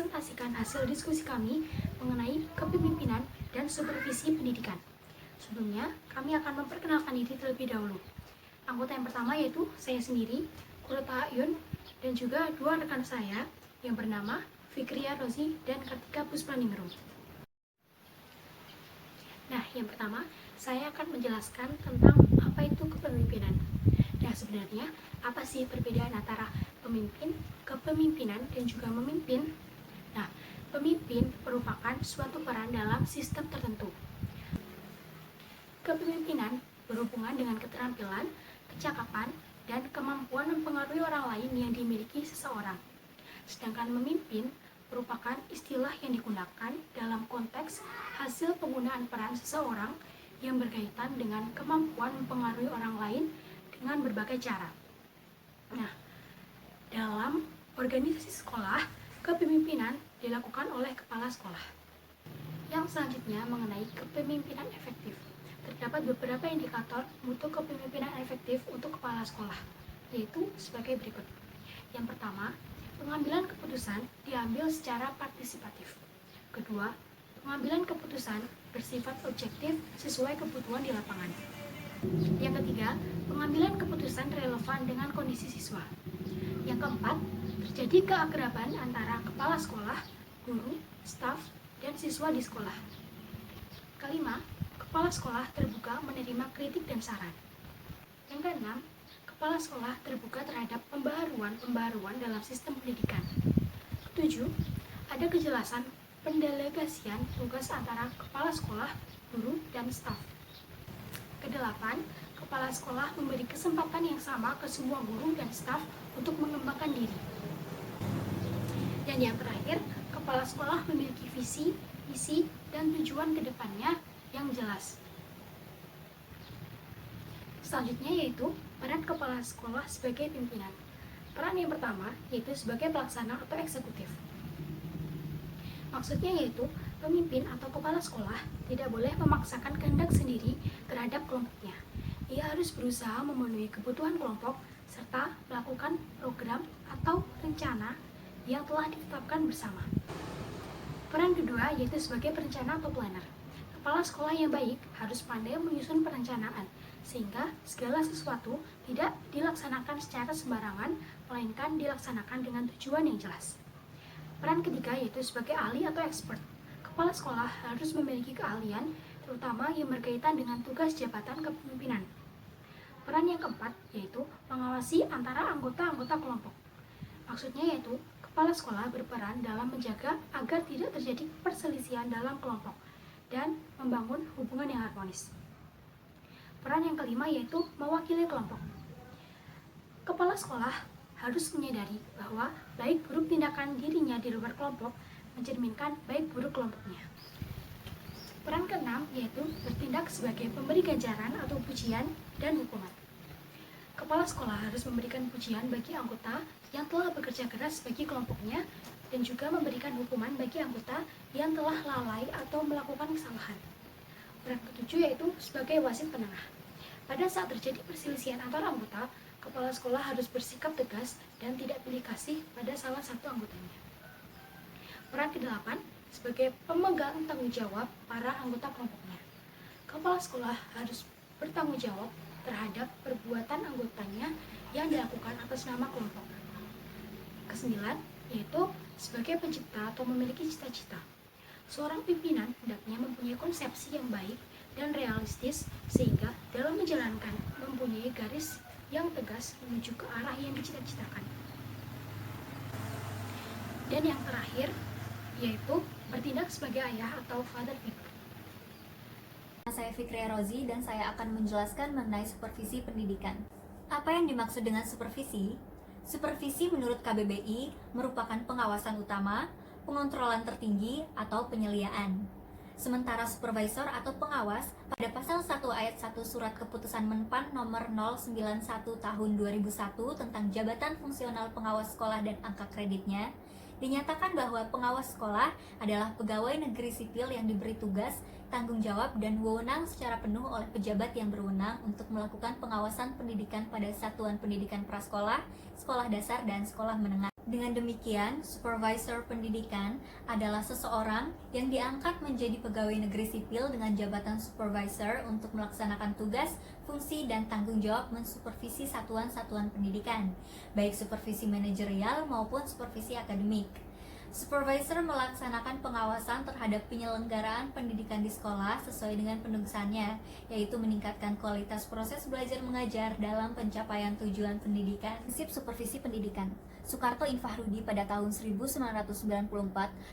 mempresentasikan hasil diskusi kami mengenai kepemimpinan dan supervisi pendidikan. Sebelumnya, kami akan memperkenalkan diri terlebih dahulu. Anggota yang pertama yaitu saya sendiri, Kurota Yun, dan juga dua rekan saya yang bernama Fikria Rozi dan Kartika Puspaningrum. Nah, yang pertama, saya akan menjelaskan tentang apa itu kepemimpinan. Nah, sebenarnya apa sih perbedaan antara pemimpin, kepemimpinan, dan juga memimpin? Nah, pemimpin merupakan suatu peran dalam sistem tertentu. Kepemimpinan berhubungan dengan keterampilan, kecakapan, dan kemampuan mempengaruhi orang lain yang dimiliki seseorang. Sedangkan memimpin merupakan istilah yang digunakan dalam konteks hasil penggunaan peran seseorang yang berkaitan dengan kemampuan mempengaruhi orang lain dengan berbagai cara. Nah, dalam organisasi sekolah, kepemimpinan dilakukan oleh kepala sekolah. Yang selanjutnya mengenai kepemimpinan efektif. Terdapat beberapa indikator mutu kepemimpinan efektif untuk kepala sekolah, yaitu sebagai berikut. Yang pertama, pengambilan keputusan diambil secara partisipatif. Kedua, pengambilan keputusan bersifat objektif sesuai kebutuhan di lapangan. Yang ketiga, pengambilan keputusan relevan dengan kondisi siswa. Yang keempat, terjadi keakraban antara kepala sekolah, guru, staf, dan siswa di sekolah. Kelima, kepala sekolah terbuka menerima kritik dan saran. Yang keenam, kepala sekolah terbuka terhadap pembaharuan dalam sistem pendidikan. Ketujuh, ada kejelasan pendelegasian tugas antara kepala sekolah, guru, dan staf. Kedelapan, kepala sekolah memberi kesempatan yang sama ke semua guru dan staf untuk mengembangkan diri. Dan yang terakhir, kepala sekolah memiliki visi, misi, dan tujuan ke depannya yang jelas. Selanjutnya yaitu peran kepala sekolah sebagai pimpinan. Peran yang pertama yaitu sebagai pelaksana atau eksekutif. Maksudnya yaitu pemimpin atau kepala sekolah tidak boleh memaksakan kehendak sendiri terhadap kelompoknya. Ia harus berusaha memenuhi kebutuhan kelompok serta melakukan program atau rencana yang telah ditetapkan bersama. Peran kedua yaitu sebagai perencana atau planner. Kepala sekolah yang baik harus pandai menyusun perencanaan, sehingga segala sesuatu tidak dilaksanakan secara sembarangan, melainkan dilaksanakan dengan tujuan yang jelas. Peran ketiga yaitu sebagai ahli atau expert. Kepala sekolah harus memiliki keahlian, terutama yang berkaitan dengan tugas jabatan kepemimpinan. Peran yang keempat yaitu mengawasi antara anggota-anggota kelompok. Maksudnya yaitu kepala sekolah berperan dalam menjaga agar tidak terjadi perselisihan dalam kelompok dan membangun hubungan yang harmonis. Peran yang kelima yaitu mewakili kelompok. Kepala sekolah harus menyadari bahwa baik buruk tindakan dirinya di luar kelompok mencerminkan baik buruk kelompoknya. Peran keenam yaitu bertindak sebagai pemberi ganjaran atau pujian dan hukuman. Kepala sekolah harus memberikan pujian bagi anggota yang telah bekerja keras bagi kelompoknya dan juga memberikan hukuman bagi anggota yang telah lalai atau melakukan kesalahan. Peran ketujuh yaitu sebagai wasit penengah. Pada saat terjadi perselisihan antar anggota, kepala sekolah harus bersikap tegas dan tidak pilih kasih pada salah satu anggotanya. Peran ke-8 sebagai pemegang tanggung jawab para anggota kelompoknya. Kepala sekolah harus bertanggung jawab terhadap perbuatan anggotanya yang dilakukan atas nama kelompok. Ke-9 yaitu sebagai pencipta atau memiliki cita-cita. Seorang pimpinan hendaknya mempunyai konsepsi yang baik dan realistis sehingga dalam menjalankan mempunyai garis yang tegas menuju ke arah yang dicita-citakan. Dan yang terakhir yaitu bertindak sebagai ayah atau father figure. Saya Fikria Rozi dan saya akan menjelaskan mengenai supervisi pendidikan. Apa yang dimaksud dengan supervisi? Supervisi menurut KBBI merupakan pengawasan utama, pengontrolan tertinggi, atau penyeliaan. Sementara supervisor atau pengawas pada pasal 1 ayat 1 Surat Keputusan Menpan nomor 091 tahun 2001 tentang jabatan fungsional pengawas sekolah dan angka kreditnya, dinyatakan bahwa pengawas sekolah adalah pegawai negeri sipil yang diberi tugas, tanggung jawab, dan wewenang secara penuh oleh pejabat yang berwenang untuk melakukan pengawasan pendidikan pada satuan pendidikan prasekolah, sekolah dasar, dan sekolah menengah. Dengan demikian, supervisor pendidikan adalah seseorang yang diangkat menjadi pegawai negeri sipil dengan jabatan supervisor untuk melaksanakan tugas, fungsi, dan tanggung jawab mensupervisi satuan-satuan pendidikan, baik supervisi manajerial maupun supervisi akademik. Supervisor melaksanakan pengawasan terhadap penyelenggaraan pendidikan di sekolah sesuai dengan penugasannya, yaitu meningkatkan kualitas proses belajar mengajar dalam pencapaian tujuan pendidikan. Prinsip supervisi pendidikan. Soekarto Infahrudi pada tahun 1994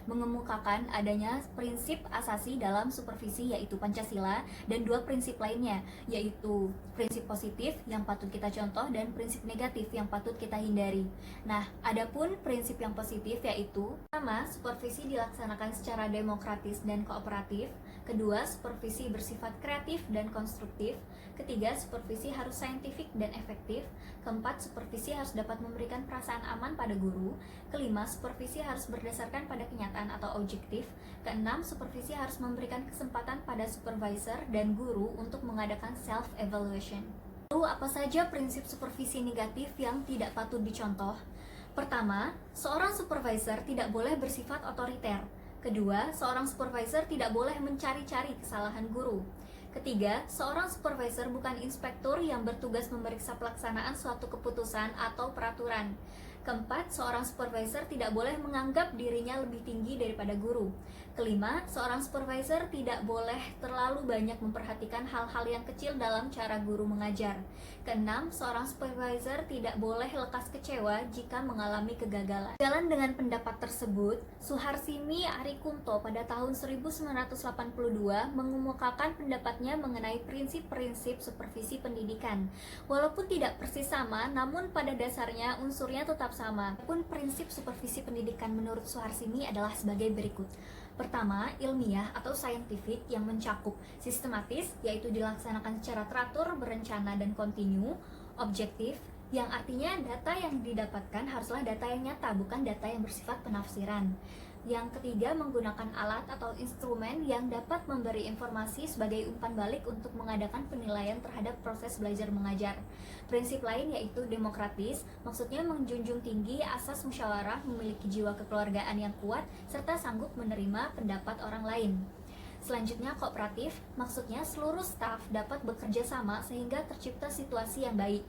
mengemukakan adanya prinsip asasi dalam supervisi, yaitu Pancasila, dan dua prinsip lainnya, yaitu prinsip positif yang patut kita contoh dan prinsip negatif yang patut kita hindari. Nah, adapun prinsip yang positif yaitu: pertama, supervisi dilaksanakan secara demokratis dan kooperatif. Kedua, supervisi bersifat kreatif dan konstruktif. Ketiga, supervisi harus saintifik dan efektif. Keempat, supervisi harus dapat memberikan perasaan aman pada guru. Kelima, supervisi harus berdasarkan pada kenyataan atau objektif. Keenam, supervisi harus memberikan kesempatan pada supervisor dan guru untuk mengadakan self-evaluation. Lalu, apa saja prinsip supervisi negatif yang tidak patut dicontoh? Pertama, seorang supervisor tidak boleh bersifat otoriter. Kedua, seorang supervisor tidak boleh mencari-cari kesalahan guru. Ketiga, seorang supervisor bukan inspektur yang bertugas memeriksa pelaksanaan suatu keputusan atau peraturan. Keempat, seorang supervisor tidak boleh menganggap dirinya lebih tinggi daripada guru. Kelima, seorang supervisor tidak boleh terlalu banyak memperhatikan hal-hal yang kecil dalam cara guru mengajar. Keenam, seorang supervisor tidak boleh lekas kecewa jika mengalami kegagalan. Jalan dengan pendapat tersebut, Suharsini Arikunto pada tahun 1982 mengemukakan pendapatnya mengenai prinsip-prinsip supervisi pendidikan. Walaupun tidak persis sama, namun pada dasarnya unsurnya tetap sama. Pun prinsip supervisi pendidikan menurut Suharsini adalah sebagai berikut. Pertama, ilmiah atau scientific yang mencakup sistematis, yaitu dilaksanakan secara teratur, berencana, dan kontinu. Objektif, yang artinya data yang didapatkan haruslah data yang nyata, bukan data yang bersifat penafsiran. Yang ketiga, menggunakan alat atau instrumen yang dapat memberi informasi sebagai umpan balik untuk mengadakan penilaian terhadap proses belajar mengajar. Prinsip lain yaitu demokratis, maksudnya menjunjung tinggi asas musyawarah, memiliki jiwa kekeluargaan yang kuat, serta sanggup menerima pendapat orang lain. Selanjutnya, kooperatif, maksudnya seluruh staf dapat bekerja sama sehingga tercipta situasi yang baik.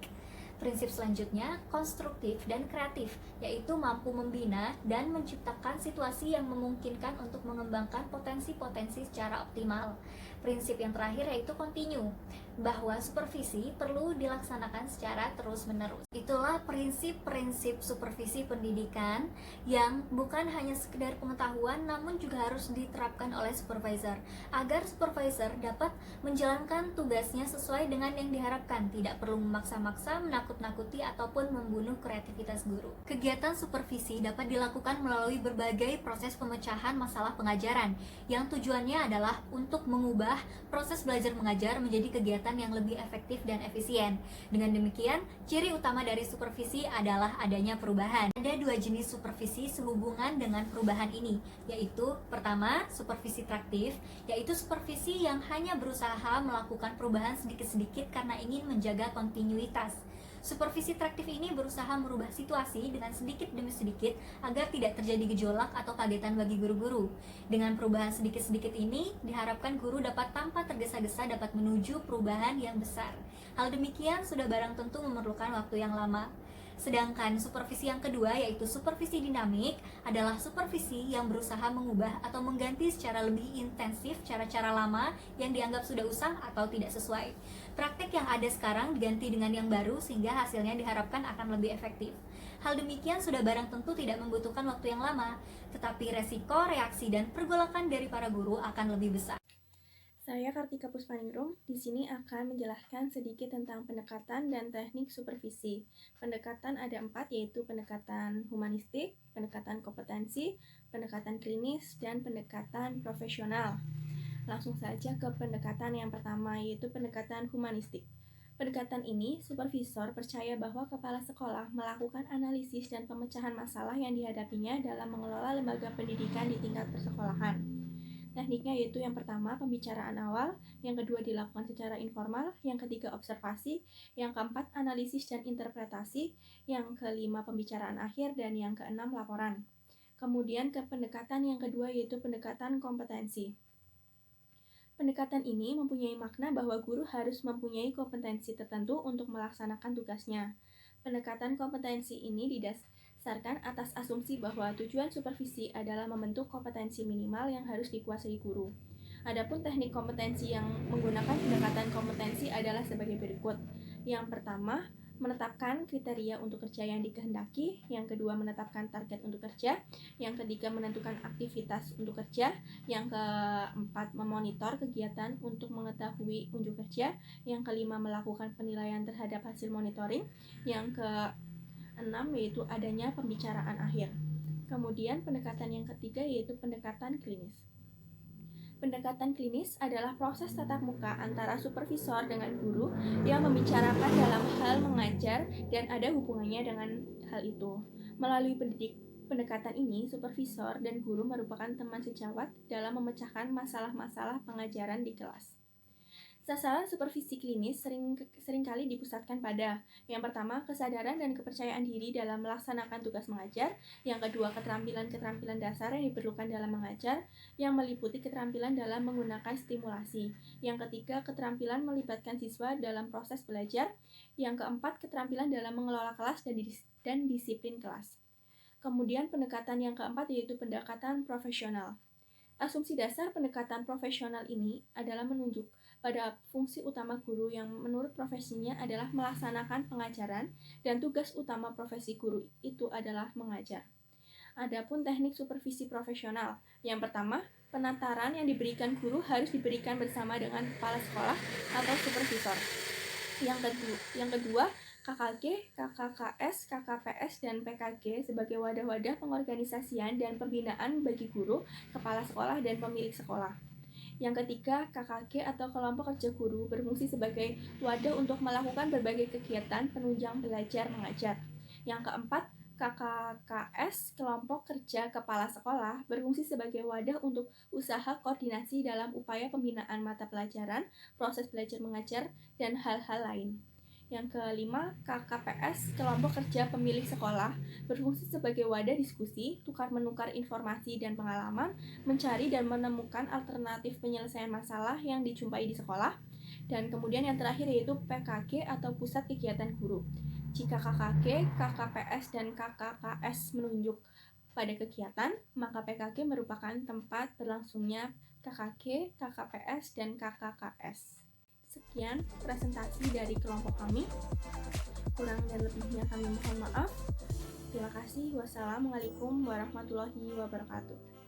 Prinsip selanjutnya, konstruktif dan kreatif, yaitu mampu membina dan menciptakan situasi yang memungkinkan untuk mengembangkan potensi-potensi secara optimal. Prinsip yang terakhir yaitu kontinu, bahwa supervisi perlu dilaksanakan secara terus-menerus. Itulah prinsip-prinsip supervisi pendidikan yang bukan hanya sekedar pengetahuan, namun juga harus diterapkan oleh supervisor, agar supervisor dapat menjalankan tugasnya sesuai dengan yang diharapkan, tidak perlu memaksa-maksa, menakut-nakuti, ataupun membunuh kreativitas guru. Kegiatan supervisi dapat dilakukan melalui berbagai proses pemecahan masalah pengajaran, yang tujuannya adalah untuk mengubah proses belajar mengajar menjadi kegiatan yang lebih efektif dan efisien. Dengan demikian, ciri utama dari supervisi adalah adanya perubahan. Ada dua jenis supervisi sehubungan dengan perubahan ini, yaitu pertama, supervisi traktif, yaitu supervisi yang hanya berusaha melakukan perubahan sedikit-sedikit karena ingin menjaga kontinuitas. Supervisi traktif ini berusaha merubah situasi dengan sedikit demi sedikit agar tidak terjadi gejolak atau kagetan bagi guru-guru. Dengan perubahan sedikit-sedikit ini, diharapkan guru dapat tanpa tergesa-gesa dapat menuju perubahan yang besar. Hal demikian sudah barang tentu memerlukan waktu yang lama. Sedangkan supervisi yang kedua, yaitu supervisi dinamik, adalah supervisi yang berusaha mengubah atau mengganti secara lebih intensif cara-cara lama yang dianggap sudah usang atau tidak sesuai. Praktek yang ada sekarang diganti dengan yang baru sehingga hasilnya diharapkan akan lebih efektif. Hal demikian sudah barang tentu tidak membutuhkan waktu yang lama, tetapi resiko, reaksi, dan pergolakan dari para guru akan lebih besar. Saya Kartika Puspaningrum, di sini akan menjelaskan sedikit tentang pendekatan dan teknik supervisi. Pendekatan ada 4, yaitu pendekatan humanistik, pendekatan kompetensi, pendekatan klinis, dan pendekatan profesional. Langsung saja ke pendekatan yang pertama, yaitu pendekatan humanistik. Pendekatan ini, supervisor percaya bahwa kepala sekolah melakukan analisis dan pemecahan masalah yang dihadapinya dalam mengelola lembaga pendidikan di tingkat persekolahan. Tekniknya yaitu yang pertama pembicaraan awal, yang kedua dilakukan secara informal, yang ketiga observasi, yang keempat analisis dan interpretasi, yang kelima pembicaraan akhir, dan yang keenam laporan. Kemudian ke pendekatan yang kedua yaitu pendekatan kompetensi. Pendekatan ini mempunyai makna bahwa guru harus mempunyai kompetensi tertentu untuk melaksanakan tugasnya. Pendekatan kompetensi ini didasarkan atas asumsi bahwa tujuan supervisi adalah membentuk kompetensi minimal yang harus dikuasai guru. Adapun teknik kompetensi yang menggunakan pendekatan kompetensi adalah sebagai berikut. Yang pertama, menetapkan kriteria untuk kerja yang dikehendaki, yang kedua menetapkan target untuk kerja, yang ketiga menentukan aktivitas untuk kerja, yang keempat memonitor kegiatan untuk mengetahui unjuk kerja, yang kelima melakukan penilaian terhadap hasil monitoring, yang keenam yaitu adanya pembicaraan akhir. Kemudian pendekatan yang ketiga yaitu pendekatan klinis. Pendekatan klinis adalah proses tatap muka antara supervisor dengan guru yang membicarakan dalam hal mengajar dan ada hubungannya dengan hal itu. Melalui pendekatan ini, supervisor dan guru merupakan teman sejawat dalam memecahkan masalah-masalah pengajaran di kelas. Sasaran supervisi klinis seringkali dipusatkan pada yang pertama, kesadaran dan kepercayaan diri dalam melaksanakan tugas mengajar, yang kedua, keterampilan-keterampilan dasar yang diperlukan dalam mengajar, yang meliputi keterampilan dalam menggunakan stimulasi, yang ketiga, keterampilan melibatkan siswa dalam proses belajar, yang keempat, keterampilan dalam mengelola kelas dan disiplin kelas. Kemudian pendekatan yang keempat yaitu pendekatan profesional. Asumsi dasar pendekatan profesional ini adalah menunjuk pada fungsi utama guru yang menurut profesinya adalah melaksanakan pengajaran dan tugas utama profesi guru itu adalah mengajar. Adapun teknik supervisi profesional, yang pertama, penataran yang diberikan guru harus diberikan bersama dengan kepala sekolah atau supervisor. Yang kedua, KKG, KKKS, KKPS, dan PKG sebagai wadah-wadah pengorganisasian dan pembinaan bagi guru, kepala sekolah, dan pemilik sekolah. Yang ketiga, KKG atau kelompok kerja guru berfungsi sebagai wadah untuk melakukan berbagai kegiatan penunjang belajar mengajar. Yang keempat, KKKS, kelompok kerja kepala sekolah, berfungsi sebagai wadah untuk usaha koordinasi dalam upaya pembinaan mata pelajaran, proses belajar mengajar, dan hal-hal lain. Yang kelima, KKPS, kelompok kerja pemilik sekolah, berfungsi sebagai wadah diskusi, tukar-menukar informasi dan pengalaman, mencari dan menemukan alternatif penyelesaian masalah yang dijumpai di sekolah. Dan kemudian yang terakhir yaitu PKG atau Pusat Kegiatan Guru. Jika KKG, KKPS, dan KKKS menunjuk pada kegiatan, maka PKG merupakan tempat berlangsungnya KKG, KKPS, dan KKKS. Sekian presentasi dari kelompok kami. Kurang dan lebihnya kami mohon maaf. Terima kasih. Wassalamualaikum warahmatullahi wabarakatuh.